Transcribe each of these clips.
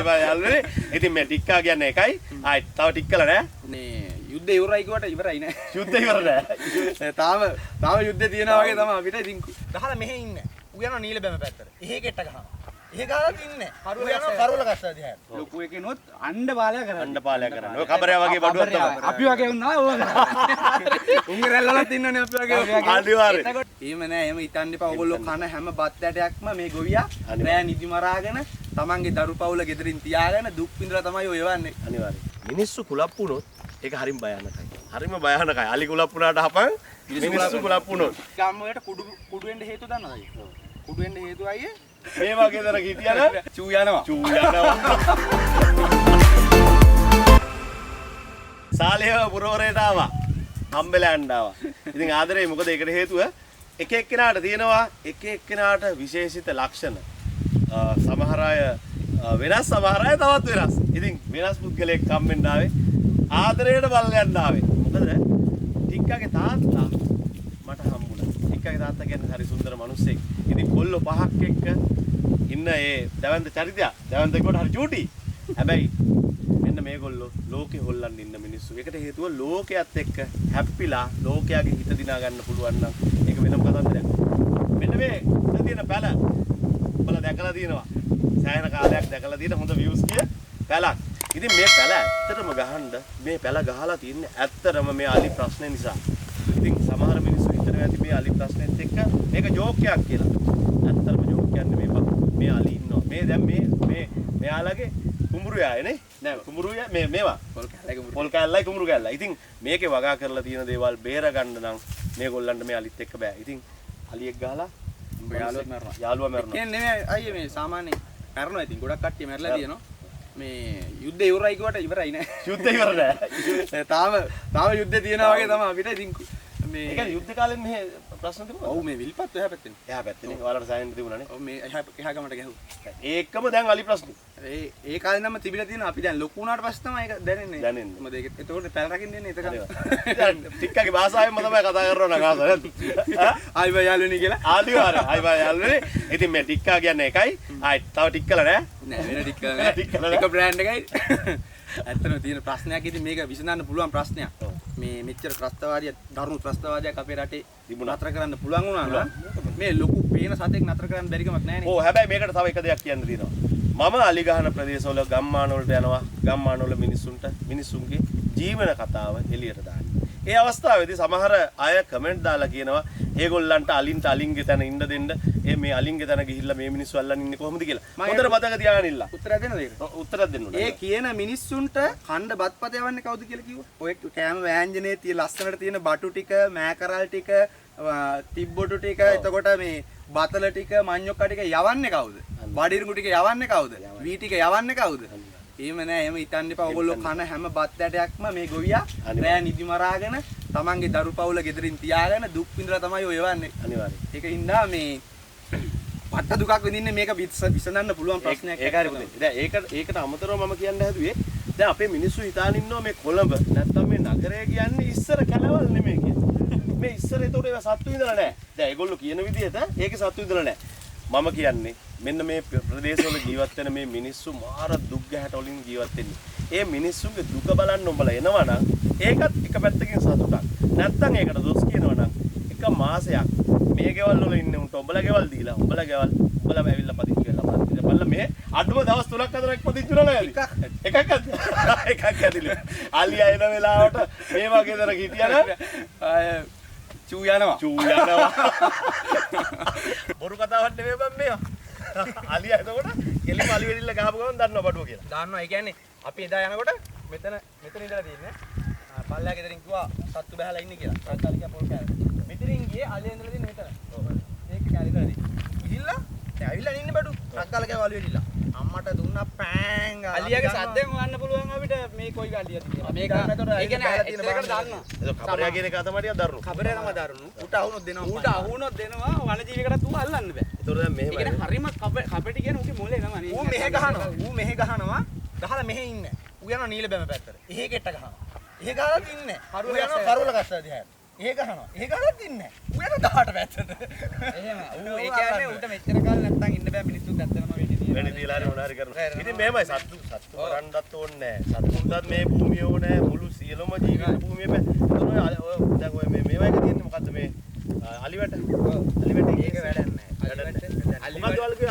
ආයි යාළුවනේ. ඉතින් මේ ටික්කා කියන්නේ එකයි. ආයි තව ටික් කළා නෑ. නේ යුද්ධය ඉවරයි කිව්වට ඉවරයි නෑ. යුද්ධය ඉවර නෑ. තාම යුද්ධය තියෙනවා වගේ තමයි අපිට ඉතින් ගහලා මෙහෙ ඉන්නේ. ඌ යනවා නීල බැම පැත්තට. එහෙ කෙට්ට ගහනවා. එහෙ ගහලා ඉන්නේ. ඌ යනවා කරවල කස්සා දිහා. ලොකු එකනොත් අණ්ඩ පාලය කරන්නේ. අණ්ඩ පාලය කරන්නේ. ඔය කබරයා වගේ බඩුවක් තමයි. අපි වගේ වුණා ඕක. උන්ගේ රැල්ලලත් ඉන්නනේ අපි වගේ. අනිවාර්යයෙන්. එහෙම නෑ එහෙම හිතන්න එපා. ඔයගොල්ලෝ කන හැම බත් ඇටයක්ම මේ ගොවියා රෑ නිදි මරාගෙන තමන්ගේ දරු පවුල ගෙදරින් තියාගෙන දුක් විඳලා තමයි ඔය යවන්නේ. අනිවාර්යයෙන්. මිනිස්සු කුලප්පු වුණොත් ඒක හරිම භයානකයි. හරිම භයානකයි. අලි කුලප්පු වුණාට හපන් මිනිස්සු කුලප්පු වුණොත්. ගම් වලට කුඩු වෙන්න හේතුව දන්නවද? කුඩු වෙන්න හේතුව අයියේ මේ වගේ දර හිටියන චූ යනවා. සාලේව පුරවරයට ආවා. හම්බෙලා යන්න ආවා. ඉතින් ආදරේ මොකද ඒකට හේතුව එක එක්කෙනාට තියෙනවා එක එක්කෙනාට විශේෂිත ලක්ෂණ. සමහර අය වෙනස් සමහර අය තවත් වෙනස්. ඉතින් වෙනස් පුද්ගලයෙක් කම්මෙන් ආවේ ආදරයට බලන්න ආවේ. මොකද ටික්කාගේ තාත්තා මට හම්බුණා. ටික්කාගේ තාත්තා කියන්නේ හරි සුන්දර මිනිස්සෙක්. ඉතින් කොල්ලෝ පහක් එක්ක ඉන්න ඒ දැවන්ත චරිතය. දැවන්ත කොට හරි චූටි. හැබැයි මෙන්න මේගොල්ලෝ ලෝකේ හොල්ලන්න ඉන්න මිනිස්සු. ඒකට හේතුව ලෝකයේත් එක්ක හැප්පිලා ලෝකයාගේ හිත දිනා ගන්න පුළුවන් නම් ඒක වෙනම කතාවක්. මෙන්න මේ ඉත තියෙන පැල ඔබලා දැකලා තියෙනවා. සෑහෙන කාලයක් දැකලා තියෙන හොඳ views කිය පැලක්. ඉතින් මේ පැල ඇත්තටම ගහන්න මේ පැල ගහලා තින්නේ ඇත්තටම මේ අලි ප්‍රශ්නේ නිසා. ඉතින් සමහර මිනිස්සු හිතනවා ඇති මේ අලි ප්‍රශ්නෙත් එක්ක මේක ජෝක් එකක් කියලා. ඇත්තටම ජෝක් කියන්නේ මේ අලි ඉන්නවා. මේ දැන් මේ මෙයාලගේ කුඹුරුයයි නේ? නෑ කුඹුරුය මේවා පොල් කැල්ලයි කුඹුරු කැල්ලයි. ඉතින් මේකේ වගා කරලා තියෙන දේවල් බේර ගන්න නම් මේගොල්ලන්ට මේ අලිත් එක්ක බෑ. ඉතින් අලියෙක් ගහලා යාළුවා මරනවා. කියන්නේ නෙමෙයි අයියේ මේ සාමාන්‍ය මරනවා. ඉතින් ගොඩක් කට්ටිය මැරලා තියෙනවා. මේ යුද්ධය ඉවරයි කිව්වට ඉවරයි නෑ. යුද්ධය ඉවර නෑ. තාම යුද්ධය තියෙනවා වගේ තමයි අපිට ඉතින් මේ ඒ කියන්නේ යුද්ධ කාලෙත් මෙහෙ ප්‍රශ්න තිබුණා. ඔව් මේ විල්පත් එහා පැත්තේ. එහා පැත්තේ. ඔයාලට සායන් තිබුණානේ. ඔව් මේ එහා ගමට ගැහුවා. ඒකම දැන් අලි ප්‍රශ්නේ. ඒ කාලේ නම් තිබිලා තියෙනවා. අපි දැන් ලොකු වුණාට පස්සේ තමයි ඒක දැනෙන්නේ. මොකද ඒක එතකොට පැල රකින්න දෙන්නේ එතකන්. ටික්කගේ භාෂාවෙන්ම තමයි කතා කරනවා නම් ආසයි නේද? ආයි බය යාළුවනේ කියලා. ආදිවාර. ආයි බය යාළුවනේ. ඉතින් මේ ටික්කා කියන්නේ එකයි. ආයි තව ටික් කළා නෑ. නෑ වෙන ටික් කළා නෑ. එක බ්‍රෑන්ඩ් එකයි. ඇත්තටම තියෙන ප්‍රශ්නයක් ඉතින් මේක විසඳන්න පුළුවන් ප්‍රශ්නයක්. මේ මෙච්චර ත්‍රස්තවාදිය දරුණු ත්‍රස්තවාදයක් අපේ රටේ නතර කරන්න පුළුවන් වුණා නම් මේ ලොකු පේන සතෙක් නතර කරන්න බැරි කමක් නැහැ නේ. ඔව් හැබැයි මේකට තව එක දෙයක් කියන්න තියෙනවා. මම අලි ගහන ප්‍රදේශවල ගම්මාන වලට යනවා. ගම්මාන වල මිනිසුන්ගේ ජීවන කතාව එළියට දාන්න. ඒ අවස්ථාවේදී සමහර අය කමෙන්ට් දාලා කියනවා ඒගොල්ලන්ට අලින්ගේ තැන ඉන්න දෙන්න. මේ අලින්ගේ තැන ගිහිල්ලා මේ මිනිස්සු අල්ලන් ඉන්නේ කොහොමද කියලා. හොඳට මතක තියාගන්න ඉල්ල. උත්තරයක් දෙන්නද ඒක? උත්තරයක් දෙන්න ඕනේ. ඒ කියන මිනිස්සුන්ට කණ්ඩ බත්පත යවන්නේ කවුද කියලා කිව්වා. ඔය කෑම වෑංජනේ තියෙන ලස්සනට තියෙන බටු ටික, මෑකරල් ටික, තිබ්බොටු ටික, එතකොට මේ බතල ටික, මඤ්ඤොක්ක ටික යවන්නේ කවුද? බඩිරුඟු ටික යවන්නේ කවුද? වී ටික යවන්නේ කවුද? එහෙම නෑ එහෙම හිතන්න එපා. ඔයගොල්ලෝ කන හැම බත් ඇටයක්ම මේ ගොවියා රෑ නිදි මරාගෙන තමන්ගේ දරු පවුල ගෙදරින් තියාගෙන දුක් විඳලා තමයි ඔය යවන්නේ. අනිවාර්යයෙන්. ඒකින්ද මේ පට්ට දුකක් විඳින්නේ මේක විසඳන්න පුළුවන් ප්‍රශ්නයක්. ඒක හරි පුතේ. දැන් ඒකට අමතරව මම කියන්න හැදුවේ දැන් අපේ මිනිස්සු හිතාන ඉන්නවා මේ කොළඹ නැත්තම් මේ නගරය කියන්නේ ඉස්සර කැලවල් නෙමෙයි කියන්නේ. මේ ඉස්සර ඒතකොට ඒවා සත්තු විඳලා නැහැ. දැන් ඒගොල්ලෝ කියන විදිහට ඒකේ සත්තු විඳලා නැහැ. මම කියන්නේ මෙන්න මේ ප්‍රදේශවල ජීවත් වෙන මේ මිනිස්සු මාර දුක් ගැහැට වලින් ජීවත් වෙන්නේ. ඒ මිනිස්සුන්ගේ දුක බලන්න උඹලා එනවා නම් ඒකත් එක පැත්තකින් සතුටක්. නැත්තම් ඒකට දොස් කියනවා නම් එක මාසයක් මේ ගෙවල් වල ඉන්නේ උන්ට උඹලා ගෙවල් දීලා උඹලා ගෙවල් උඹලාම ඇවිල්ලා පදිංචි වෙලා මාත් බලලා මේ අඩුම දවස් 3ක් 4ක් පදිංචි වෙලා එකක් ඇතිලු. අලියා එන වෙලාවට මේ වගේ දර හිටියනම් චූ යනවා. බොරු කතාවක් නෙමෙයි බම් මේවා. අලියා එතකොට කෙලිම අලි වෙලිල්ල ගහපු ගමන් දන්නවා බඩුව කියලා. දාන්නවා. ඒ කියන්නේ අපි එදා යනකොට මෙතන ඉඳලා තියෙන්නේ. පල්ලා ගෙදරින් කිව්වා සත්තු බහලා ඉන්නේ කියලා. සත්තාලිකා පොල් කෑල්ල. මෙතනින් ගියේ අලියා ඉඳලා තියෙන මෙතන. ඔව්. ඒක කැලිලාදී. ගිහිල්ලා දැන් ඇවිල්ලා ඉන්නේ බඩු. සත්තාලිකා වලු වෙලිලා. අම්මට දුන්නා පෑන් ගාලා. අලියාගේ සද්දෙන් හොයන්න පුළුවන් අපිට මේ කොයි අලියද කියලා. මේක ඒ කියන්නේ ඇත්තකට දාන්නවා. ඒක කබරයා කියන එක තමයි ටිකක් දරුණු. කබරේ නම දරුණු. ඌට අහුනොත් දෙනවා. ඌට අහුනොත් දෙනවා වනජීවිකටත් ඌ අල්ලන්න බෑ. ඒතකොට දැන් මෙහෙම. ඒ කියන්නේ හරිම කපටි කියන උගේ මොලේ නම නේ. ඌ මෙහෙ ගහනවා. ගහලා මෙහෙ ඉන්නේ. ඌ යනවා නීල බැම පැත්තට. එහෙ කෙට්ට ගහනවා. එහෙ ගහලා ඉන්නේ. ඌ යනවා කරවල කස්සා දිහා. එහෙ ගහනවා. එහෙ ගහලා ඉන්නේ. ඌ යනවා 18 පැත්තට. එහෙම. ඌ ඒ කියන්නේ ඌට මෙච්චර කාල නැත්තම් ඉන්න බෑ මිනිස්සුත් ඇත්තම වැඩි තියලා හරි මොනාරි කරනවා. ඉතින් මෙහෙමයි සත්තු කරන්නත් ඕනේ නැහැ. සත්තුන්ටත් මේ භූමිය ඕනේ මුළු සියලුම ජීවිත භූමිය දැන් ඔය මේවා එක තියෙන්නේ මොකද්ද මේ අලිවැට? අලිවැට ඒක වැඩක් නැහැ.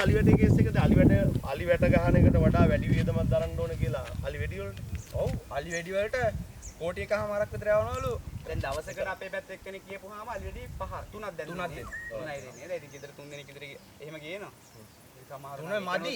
අලිවැට කේස් එකද අලිවැට ගහන එකට වඩා වැඩි වියදමක් දරන්න ඕන කියලා අලි වෙඩි වලට. ඔව් අලි වැඩි වලට කෝටි එකමාරක් විතර යවනවලු. දැන් දවසකට අපේ පැත්ත එක්කෙනෙක් කියපුවාම අලි වැඩි 5 3ක් දැන් 3ක් දෙන්න. 3යි දෙන්නේ නේද? ඉතින් ගෙදර 3 දෙනෙක් විතර එහෙම ගේනවා. සමහර 3 මදි.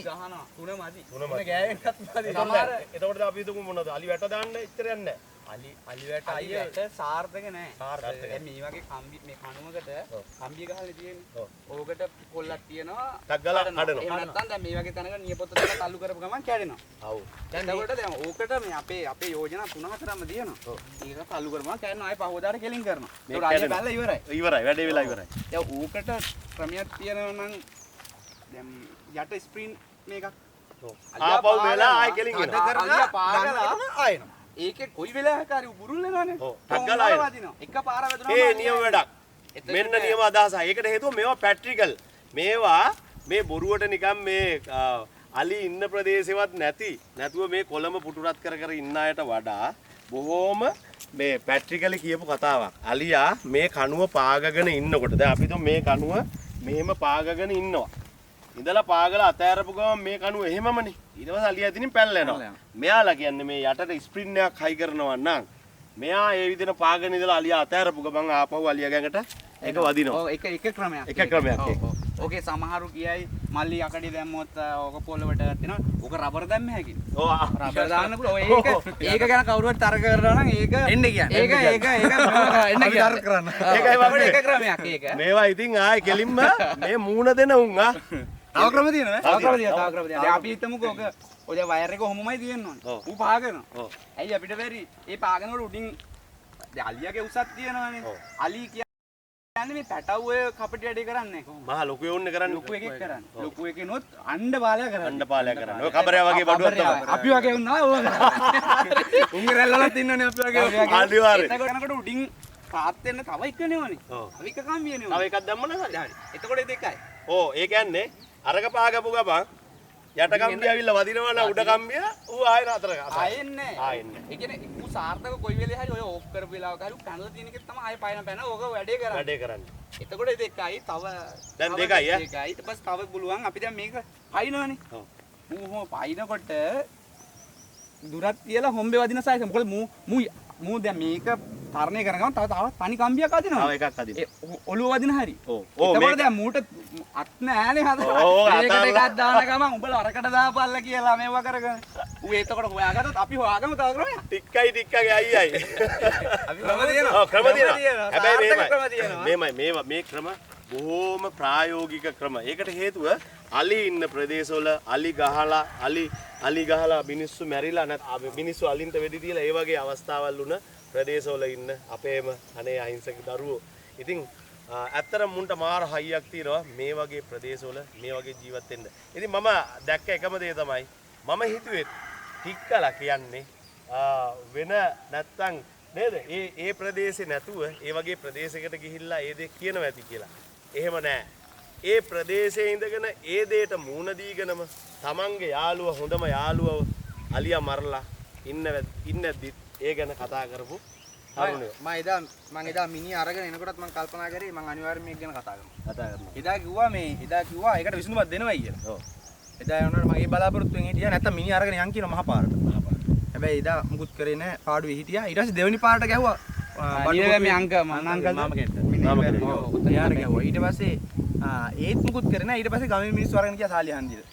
3 මදි. 3 ගෑවෙන්නත් මදි. සමහර එතකොට අපි හිතමු මොනවද අලි වැට දාන්න ඉතරයක් නැහැ. අලි වැට අයියට සාර්ථක නැහැ. සාර්ථක. දැන් මේ වගේ කම්බි මේ කණුවකට කම්බිය ගහලා තියෙන්නේ. ඕකට කොල්ලක් තියනවා. ටක් ගාලා කඩනවා. එහෙම නැත්නම් දැන් මේ වගේ තැනක නියපොත්ත දාලා තල්ලු කරපු ගමන් කැඩෙනවා. ඔව්. දැන් ඒකට දැන් ඕකට මේ අපේ යෝජනා 3-4ම දිනනවා. ඒක තල්ලු කරපුවම කැඩෙනවා. ආයේ පහවදාට කෙලින් කරනවා. ඒක අලිය බැලලා ඉවරයි. ඉවරයි වැඩේ වෙලා ඉවරයි. දැන් ඕකට ක්‍රමයක් තියෙනවා නම් දැන් යට ස්ප්‍රින් මේකක්. ආපහු වෙලා ආයි කෙලින් එනවා. අලිය පාගලා ආයෙනවා. ඒකේ කොයි වෙලාවක හරි උබුරුල් වෙනවනේ. ඔව්. ටක් ගාලා ආයෙනවා. එක පාර වැදුනම ඒ නියම වැඩක්. මෙන්න නියම අදහසයි. ඒකට හේතුව මේවා පැට්‍රිකල්. මේවා මේ බොරුවට නිකන් මේ අලි ඉන්න ප්‍රදේශෙවත් නැතුව මේ කොළඹ පුටුරත් කර ඉන්න අයට වඩා බොහෝම මේ පැට්‍රිකලි කියපු කතාවක්. අලියා මේ කණුව පාගගෙන ඉන්නකොට දැන් අපි මේ කණුව මෙහෙම පාගගෙන ඉන්නවා. ඉඳලා පාගලා අතෑරපු ගමන් මේ කණුව එහෙමමනේ. ඊට පස්සේ අලියා එතනින් පැනලා මෙයාලා කියන්නේ මේ යටට ස්ප්‍රින් එකක් හයි කරනවා නම් මෙයා ඒ විදිහට පාගගෙන ඉඳලා අලියා අතෑරපු ගමන් ආපහු අලියා ගැඟට ඒක වදිනවා. ඔව් එක ක්‍රමයක්. එක ක්‍රමයක් ඒක. ඕකේ සමහරු කියයි මල්ලි යකඩි දැම්මොත් ඕක පොළවට ගත්තිනවා. ඕක රබර් දැම්ම හැකියි. ඔව් රබර් දාන්න පුළුවන්. ඒක ගැන කවුරුහරි තර්ක කරනවා නම් ඒක එන්න කියන්නේ. ඒක එන්න කියන්නේ. කරන්න. ඒකයි මම එක ක්‍රමයක් ඒක. මේවා ඉතින් ආයේ කෙලින්ම මේ මූණ දෙන උන් ආ තව ක්‍රම තියෙනවා නේ? තව ක්‍රම තියෙනවා. දැන් අපි හිතමුකෝ ඔය වයර් එක ඔහොමමයි තියෙන්නේ. ඌ පාගනවා. ඇයි අපිට බැරි? ඒ පාගනකොට උඩින් දැන් අලියාගේ උසක් තියෙනවානේ. අලි කියන්නේ මේ පැටව් ඔය කපටි වැඩේ කරන්නේ කොහොමද? මහා ලොකු යෝන්නේ කරන්නේ. ලොකු එකෙක් කරන්නේ. ලොකු එකේනොත් අණ්ඩ පාලය කරන්නේ. අණ්ඩ පාලය කරන්නේ. ඔය කබරයා වගේ බඩුවක් තමයි. අපි වගේ වුණා ඕක කරන්නේ. උන්ගේ රැල්ලලත් ඉන්නනේ අපි වගේ. අනිවාර්යයෙන්. එතකොට යනකොට උඩින් පාත් වෙන්න තව එකනේවනේ. තව එක කම්බියනේ. තව එකක් දැම්මම හරි. හරි. එතකොට දෙකයි. ඕ ඒ කියන්නේ අරක පාගපු ගමන් යට කම්බිය ඇවිල්ලා වදිනවා නම් උඩ කම්බිය ඌ ආයෙ නතර කරා. ආයෙන්නේ. ආයෙන්නේ. ඒ කියන්නේ ඌ සාර්ථක කොයි වෙලේ හරි ඔය ඕෆ් කරපු වෙලාවක හරි පැනලා තියෙන එකෙත් තමයි ආයෙ පැන ඕක වැඩේ කරන්නේ. වැඩේ කරන්නේ. එතකොට දෙකයි තව දැන් දෙකයි ඈ. දෙකයි. ඊට පස්සේ තව පුළුවන් අපි දැන් මේක පයින්නවනේ. ඔව්. ඌ පයින්නකොට දුරක් තියලා හොම්බේ වදින සයිස. මොකද මූ දැන් මේක තරණය කරගම තව තනි කම්බියක් අදිනවා. තව එකක් අදිනවා. ඔළුව වදින හැරි. ඔව්. එතකොට දැන් මූට අත් නෑනේ හදලා. ඒකට එකක් දාන ගමන් උඹලා අරකට දාපල්ල කියලා මේවා කරගෙන. ඌ එතකොට හොයාගත්තත් අපි හොයාගමු තව ක්‍රමයක්. ටික්කගේ අයියයි. අපි ක්‍රම තියෙනවා. ඔව් ක්‍රම තියෙනවා. හැබැයි මේවා මේ ක්‍රම බොහොම ප්‍රායෝගික ක්‍රම. ඒකට හේතුව අලි ඉන්න ප්‍රදේශවල අලි ගහලා මිනිස්සු මැරිලා නැත්නම් මිනිස්සු අලින්ට වෙඩි දීලා ඒ වගේ අවස්ථාවල් වුණ ප්‍රදේශවල ඉන්න අපේම අනේ අහිංසක දරුවෝ. ඉතින් ඇත්තටම මුන්ට මාර හයියක් තියෙනවා මේ වගේ ප්‍රදේශවල මේ වගේ ජීවත් වෙන්න. ඉතින් මම දැක්ක එකම දේ තමයි මම හිතුවේ ටික්කලා කියන්නේ වෙන නැත්තම් නේද? ඒ ප්‍රදේශේ නැතුව ඒ වගේ ප්‍රදේශයකට ගිහිල්ලා ඒ දේ කියනවා ඇති කියලා. එහෙම නෑ. ඒ ප්‍රදේශයේ ඉඳගෙන ඒ දෙයට මූණ දීගෙනම තමන්ගේ යාළුව හොඳම යාළුවව අලියා මරලා ඉන්නද්දි ඒ ගැන කතා කරපු තරුණයෝ. මම එදා මිනි අරගෙන එනකොටත් මම කල්පනා කරේ මම අනිවාර්යයෙන් මේක ගැන කතා කරනවා. එදා කිව්වා ඒකට විසඳුමක් දෙනවයි කියලා. ඔව්. එදා යනකොට මගේ බලාපොරොත්තුෙන් හිටියා නැත්තම් මිනි අරගෙන යන් කියන මහා පාරට. හැබැයි එදා මුකුත් කරේ නැහැ පාඩුවේ හිටියා. ඊට පස්සේ දෙවෙනි පාරට ගැහුවා. මේ අංක මම ගැහුවා. ඊට පස්සේ ඒත් මුකුත් කරේ නැහැ. ඊට පස්සේ ගමේ මිනිස්සු අරගෙන ගියා සාලිය හන්දියට.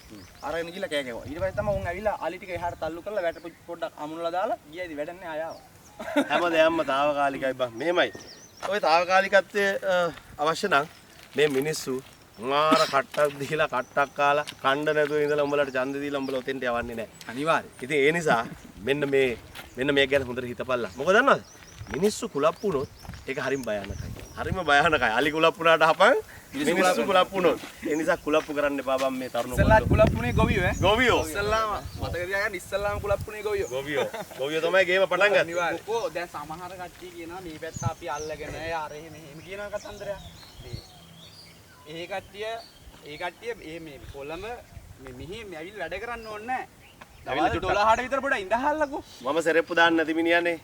අරගෙන ගිහලා කෑ ගැහුවා. ඊට පස්සේ තමයි උන් ඇවිල්ලා අලි ටික එහාට තල්ලු කරලා වැට පොඩ්ඩක් අමුණලා දාලා ගියා. ඉතින් වැඩක් නැහැ ආයාව. හැමදේම తాවකාලිකයි බං. මෙහෙමයි. ඔය తాවකාලිකත්වයේ අවශ්‍ය නම් මේ මිනිස්සු මාර කට්ටක් දීලා කට්ටක් කාලා කණ්ඩ නැතුව ඉඳලා උඹලට ඡන්ද දීලා උඹලා ඔතෙන්ට යවන්නේ නැහැ. අනිවාර්යයෙන්. ඉතින් ඒ නිසා මෙන්න මේ ගැන හොඳට හිතපල්ලා. මොකද දන්නවද? මිනිස්සු කුලප්පු වුණොත් ඒක හරිම භයානකයි. හරිම භයානකයි. අලි කුලප්පු වුණාට හපන් මිනිස්සු කුලප්පු වුණොත්. ඒ නිසා කුලප්පු කරන්න එපා බං මේ තරුණ ඉස්සල්ලා කුලප්පුනේ ගොවියෝ ඈ. ගොවියෝ. ඉස්සල්ලාම මතක තියාගන්න ඉස්සල්ලාම කුලප්පුනේ ගොවියෝ. ගොවියෝ තමයි ගේම පටන් ගත්තේ. ඔව් දැන් සමහර කට්ටිය කියනවා මේ පැත්ත අපි අල්ලගෙන අර එහෙම කියනවා කතන්දරයක්. ඒ කට්ටිය මේ කොළඹ මෙහි ඇවිල්ලා වැඩ කරන්න ඕනේ නැහැ. දවල් 12ට විතර පොඩ ඉඳහල්ලකෝ. මම සෙරෙප්පු දාන්න නැති මිනිහනේ.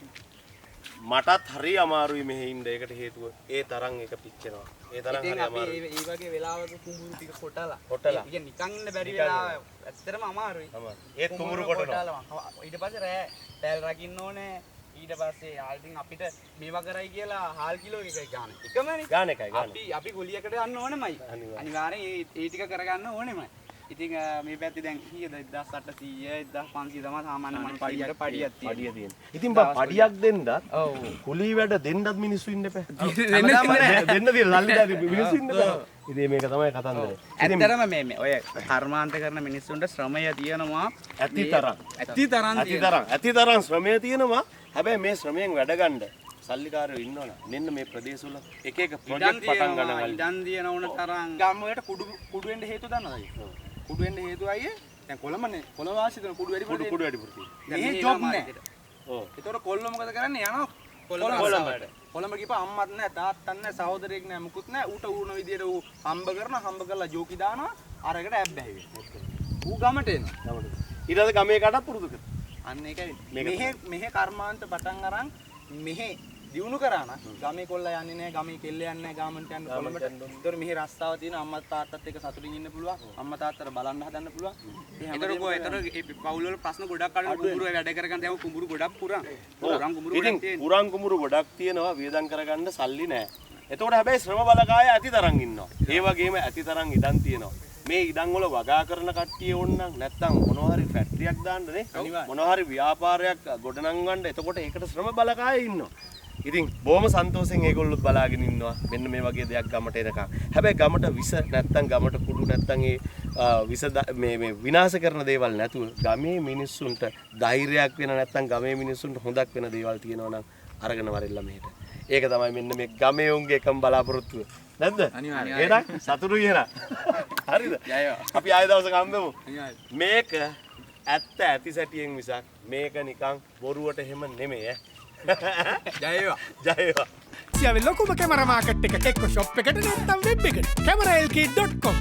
මටත් හරි අමාරුයි මෙහෙ ඉන්න. ඒකට හේතුව ඒ තරම් එක පිච්චෙනවා. ඒ තරම් හරි අමාරුයි. ඉතින් අපි මේ වගේ වෙලාවක කුඹුරු ටික කොටලා. කොටලා. නිකන් ඉන්න බැරි වෙලාව ඇත්තටම අමාරුයි. ඒත් කුඹුරු කොටනවා. ඊට පස්සේ රෑ පැල් රකින්න ඕනේ. ඊට පස්සේ ඉතින් අපිට මේවා කරයි කියලා හාල් කිලෝ එකයි ගන්න. එකමනේ. ගාන එකයි ගාන. අපි ගොලියකට යන්න ඕනෙමයි. අනිවාර්යෙන් ඒ ටික කරගන්න ඕනෙමයි. ඉතින් මේ පැත්තේ දැන් කීයද 1800 1500 තමයි සාමාන්‍ය මම පඩියක් තියෙන්නේ. ඉතින් බා පඩියක් දෙන්නත් කුලී වැඩ දෙන්නත් මිනිස්සු ඉන්න එපා. දෙන්න දින ලල්ලිදා මිනිස්සු ඉන්න එපා. ඉතින් මේක තමයි කතන්දරේ. ඇත්තටම මේ ඔය කර්මාන්ත කරන මිනිස්සුන්ට ශ්‍රමය තියෙනවා ඇති තරම් ශ්‍රමය තියෙනවා. හැබැයි මේ ශ්‍රමයෙන් වැඩ ගන්න සල්ලිකාරයෝ ඉන්නවනේ. මෙන්න මේ ප්‍රදේශවල එක එක ප්‍රොජෙක්ට් පටන් ගන්නවා. ඉඩම් දියන ඕන තරම් ගම් වලට කුඩු වෙන්න හේතු දන්නවද? කුඩු වෙන්න හේතුව අයියේ දැන් කොළඹනේ කොළඹ වාසී දෙන කුඩු වැඩි කුඩු වැඩි පුරුදු. මේ ජොබ් නෑ. ඔව්. ඒතකොට කොල්ලෝ මොකද කරන්නේ යනවා කොළඹට. කොළඹ ගිහපුවා අම්මත් නෑ තාත්තත් නෑ සහෝදරයෙක් නෑ මුකුත් නෑ ඌට ඌන විදියට ඌ හම්බ කරලා ජෝකි දානවා අරකට ඇබ්බැහි වෙනවා. ඌ ගමට එනවා. ඊට පස්සේ ගමේ කාටත් පුරුදු කරනවා. අන්න ඒකයි මෙහෙ කර්මාන්ත පටන් අරන් මෙහෙ දිනු කරා නම් ගමේ කොල්ලා යන්නේ නැහැ ගමේ කෙල්ල යන්නේ නැහැ ගාමන්ට යන්න කොළඹට. ඒතකොට මෙහෙ රස්තාව තියෙන අම්මා තාත්තත් එක්ක සතුටින් ඉන්න පුළුවන්. අම්මා තාත්තට බලන්න හදන්න පුළුවන්. ඒතකොට පවුල් වල ප්‍රශ්න ගොඩක් අඩු කුඹුරු වැඩ කරගන්න දැන් කුඹුරු ගොඩක් පුරන්. පුරන් කුඹුරු ගොඩක් තියෙනවා වියදම් කරගන්න සල්ලි නැහැ. එතකොට හැබැයි ශ්‍රම බලකාය ඇති තරම් ඉන්නවා. ඒ වගේම ඇති තරම් ඉඩම් තියෙනවා. මේ ඉඩම් වල වගා කරන කට්ටිය ඕනනම් නැත්තම් මොනවා හරි ෆැක්ටරියක් දාන්න නේ මොනවා හරි ව්‍යාපාරයක් ගොඩනංවන්න එතකොට ඒකට ශ්‍රම බලකාය ඉන්නවා. ඉතින් බොහොම සන්තෝෂෙන් ඒගොල්ලොත් බලාගෙන ඉන්නවා මෙන්න මේ වගේ දෙයක් ගමට එනකම්. හැබැයි ගමට විස නැත්තම් ගමට කුඩු නැත්තම් ඒ විස මේ විනාශ කරන දේවල් නැතුව ගමේ මිනිස්සුන්ට ධෛර්යයක් වෙන නැත්තම් ගමේ මිනිස්සුන්ට හොඳක් වෙන දේවල් තියෙනවා නම් අරගෙන වරෙල්ලා මෙහෙට. ඒක තමයි මෙන්න මේ ගමේ උන්ගේ එකම බලාපොරොත්තුව. නැද්ද? අනිවාර්යයෙන්. එහෙනම් සතුටුයි එහෙනම්. හරිද? අපි ආයෙ දවසක හම්බෙමු. මේක ඇත්ත ඇති සැටියෙන් මිසක් මේක නිකන් බොරුවට එහෙම නෙමෙයි ඈ. ජය වේවා. ජය වේවා. සියාවේ ලොකුම කැමරා මාකට් එක එක්ක ෂොප් එකට නැත්නම් වෙබ් එකට. cameralk.com